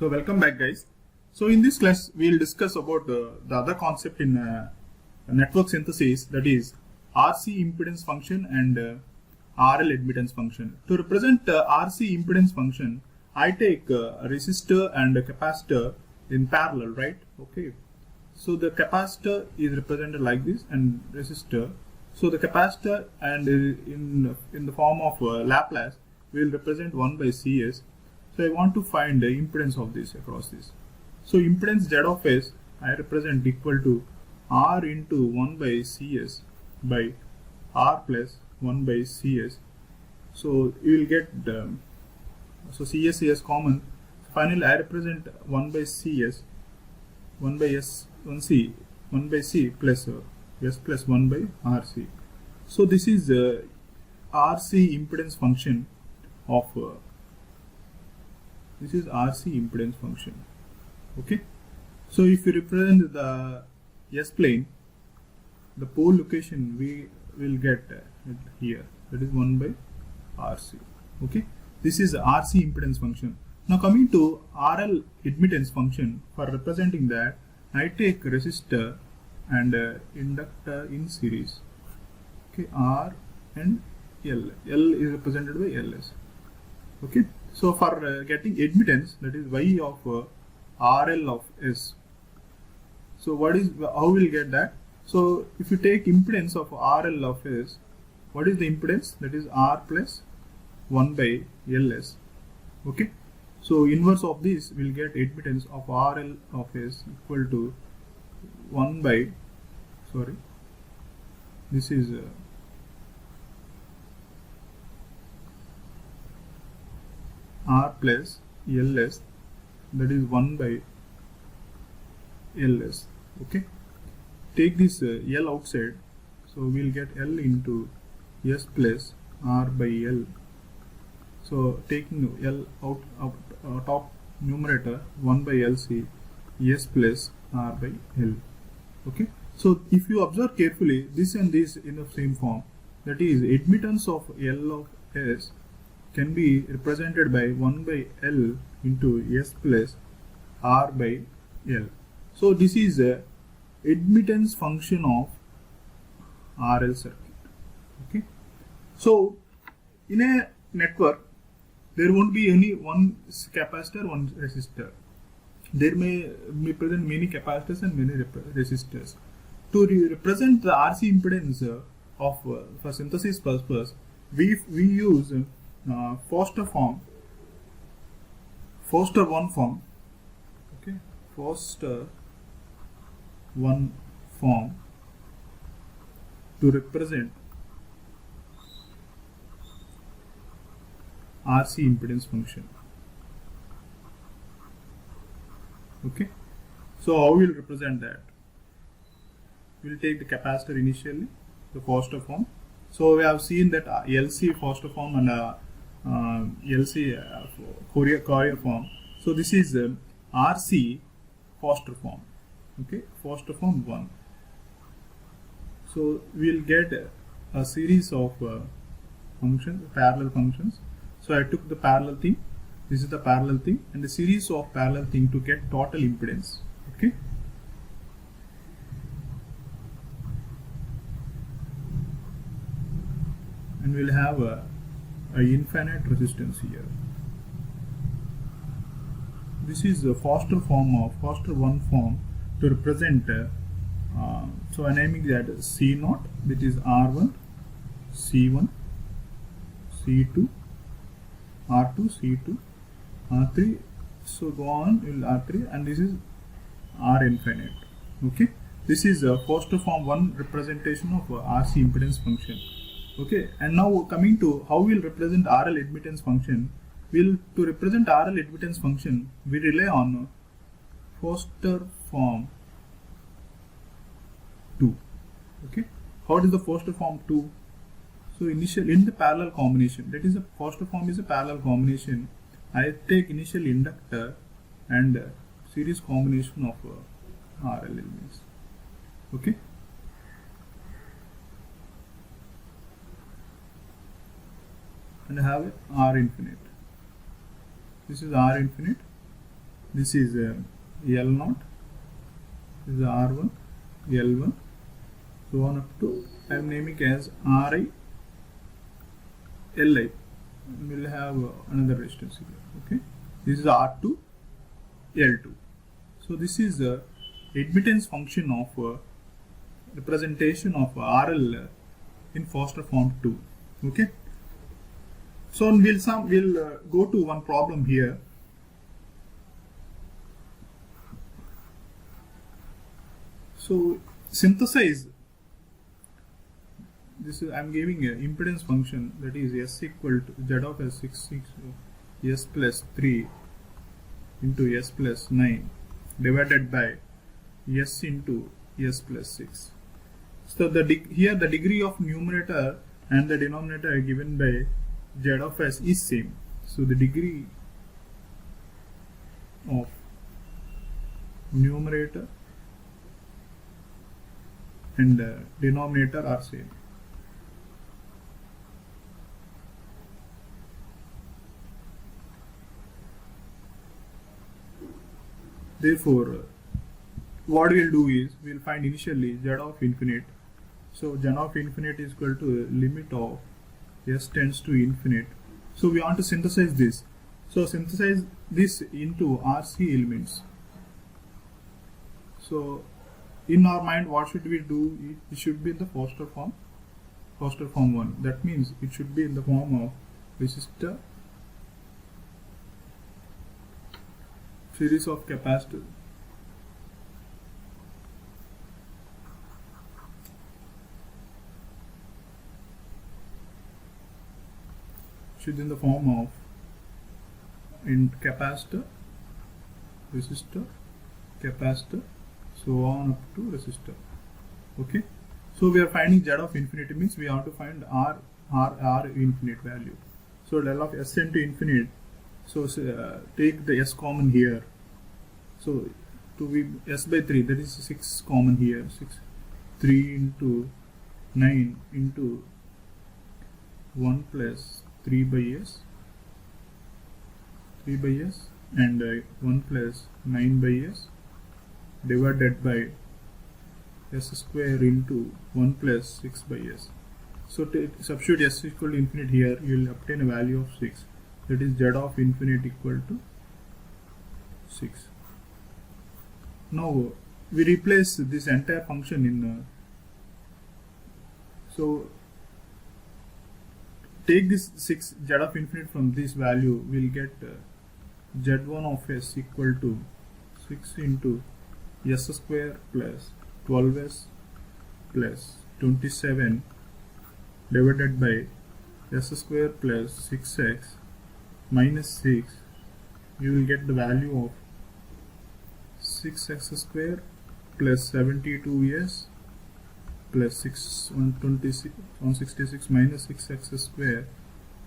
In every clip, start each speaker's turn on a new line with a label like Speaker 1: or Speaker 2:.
Speaker 1: So welcome back, guys. So in this class we will discuss about the other concept in network synthesis, that is RC impedance function and RL admittance function. To represent RC impedance function, I take a resistor and a capacitor in parallel, right? Okay. So the capacitor is represented like this and resistor. So the capacitor and in the form of Laplace will represent 1 by Cs. So I want to find the impedance of this across this. So impedance Z of S I represent equal to R into 1 by Cs by R plus 1 by Cs. So you will get so Cs is common. Finally I represent 1 by Cs, 1 by S, 1C, 1 by C plus S plus 1 by RC. So this is RC impedance function of this is RC impedance function. Okay. So if you represent the S plane, the pole location we will get here, that is 1 by RC. Okay. This is RC impedance function. Now coming to RL admittance function, for representing that I take resistor and inductor in series. Okay, R and L. L is represented by Ls. Okay. So for getting admittance, that is Y of RL of S. So how will you get that? So if you take impedance of RL of S, what is the impedance? That is R plus 1 by Ls. Okay. So inverse of this will get admittance of RL of S equal to 1 by, this is R plus Ls, that is 1 by Ls. Okay. Take this L outside, so we will get L into S plus R by L. So taking L out top numerator, 1 by LC, S plus R by L. Okay. So if you observe carefully, this and this in the same form, that is admittance of L of S can be represented by 1 by L into S plus R by L. So this is a admittance function of RL circuit. Okay. So in a network, there won't be only one capacitor, one resistor. There may present many capacitors and many resistors. To represent the RC impedance of for synthesis purpose, we use Foster one form. Okay, Foster one form to represent RC impedance function. Okay, so how we will represent that? We will take the capacitor initially, the Foster form. So we have seen that LC Foster form and LC Fourier form. So this is RC Foster form. Okay, Foster form 1. So we will get a series of functions, parallel functions. So I took the parallel thing. This is the parallel thing, and the series of parallel thing to get total impedance. Okay. And we'll have a infinite resistance here. This is a Foster one form to represent. So I'm naming that C0, that is R1, C1, C2, R2, C2, R3. So go on, will R3, and this is R infinite. Okay. This is a Foster form 1 representation of RC impedance function. Okay, and now coming to how we'll represent RL admittance function. To represent RL admittance function, we rely on Foster form 2. Okay, how is the Foster form 2? So initially in the parallel combination, that is, the Foster form is a parallel combination. I take initial inductor and series combination of RL elements. Okay. And have R infinite. This is R infinite. this is L0, this is R1, L1, so on up to, I am naming as Ri, Li. We will have another resistance here. Okay, this is R2, L2. So this is the admittance function of representation of RL in Foster form 2. Okay, so we'll go to one problem here. So synthesize this is, I'm giving a impedance function, that is S equal to Z of S6 S plus 3 into S plus 9 divided by S into S plus 6. So here the degree of numerator and the denominator are given by Z of S is same. So the degree of numerator and denominator are same. Therefore, what we'll do is we'll find initially Z of infinite. So Z of infinite is equal to limit of S tends to infinite. So we want to synthesize this. So synthesize this into RC elements. So in our mind, what should we do? It should be in the Foster form 1. That means it should be in the form of resistor, series of capacitor, should be in the form of capacitor, resistor, capacitor, so on up to resistor. Okay, so we are finding Z of infinity, means we have to find R infinite value. So del of S into infinite, so take the S common here. So to be S by 3, that is 6 common here. 3 into 9 into 1 plus 3 by S and 1 plus 9 by S divided by S square into 1 plus 6 by S. So substitute S equal to infinite here, you will obtain a value of 6. That is Z of infinite equal to 6. Now we replace this entire function in so take this 6 Z of infinite from this value, we'll get Z1 of S equal to 6 into S square plus 12S plus 27 divided by S square plus 6x minus 6. You will get the value of 6x square plus 72s plus 166 minus 6x square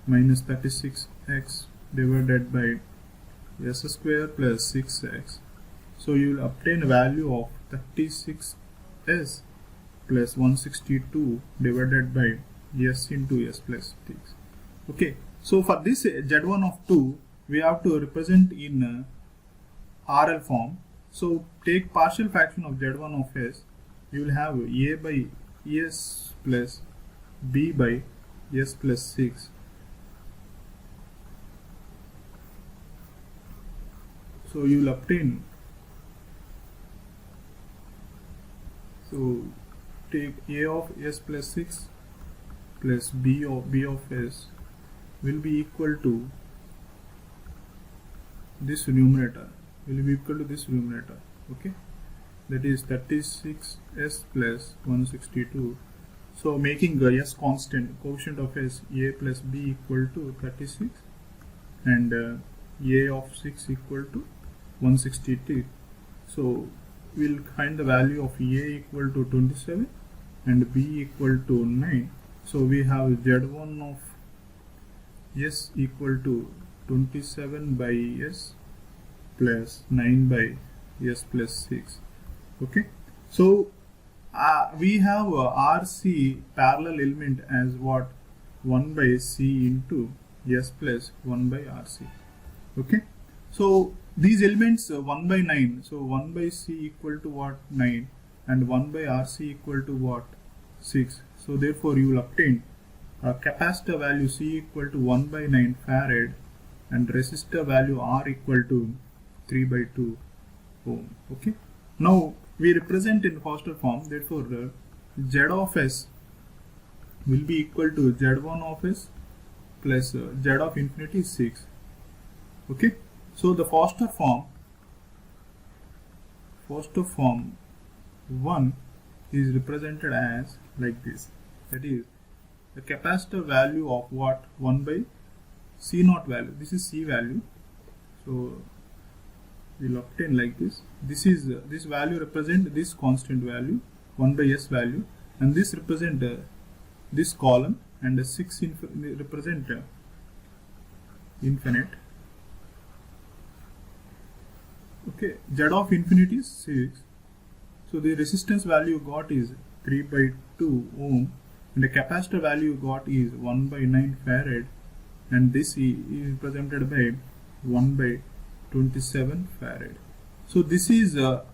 Speaker 1: minus 36x divided by S square plus 6x. So you will obtain a value of 36s plus 162 divided by S into S plus 6. Okay, so for this Z1 of 2, we have to represent in RL form. So take partial fraction of Z1 of S, you will have A by S plus B by S plus 6. So you will obtain, so take A of S plus 6 plus B of S will be equal to this numerator, okay, that is 36s plus 162. So making S constant, coefficient of S, A plus B equal to 36 and A of 6 equal to 162. So we'll find the value of A equal to 27 and B equal to 9. So we have Z1 of S equal to 27 by S plus 9 by S plus 6. Okay, so we have RC parallel element as what? 1 by C into S plus 1 by RC. Okay, so these elements 1 by 9, so 1 by C equal to what? 9, and 1 by RC equal to what? 6. So therefore you will obtain a capacitor value C equal to 1 by 9 farad and resistor value R equal to 3 by 2 ohm. Okay. Now we represent in Foster form, therefore Z of S will be equal to Z1 of S plus Z of infinity is 6. Okay. So the Foster form 1 is represented as like this. That is the capacitor value of what? 1 by C naught value. This is C value. So we'll obtain like this. This is this value represent this constant value 1 by S value, and this represent this column, and the 6 represent infinite. Okay, Z of infinity is 6. So the resistance value got is 3 by 2 ohm, and the capacitor value got is 1 by 9 farad, and this is represented by 1 by 27 farad. So this is RC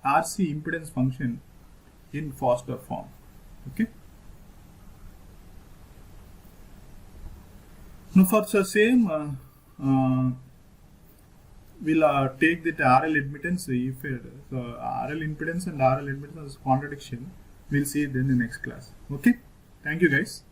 Speaker 1: impedance function in Foster form. Okay. Now for the same we'll take the RL admittance. If so RL impedance and RL admittance is contradiction, we'll see it in the next class. Okay. Thank you guys.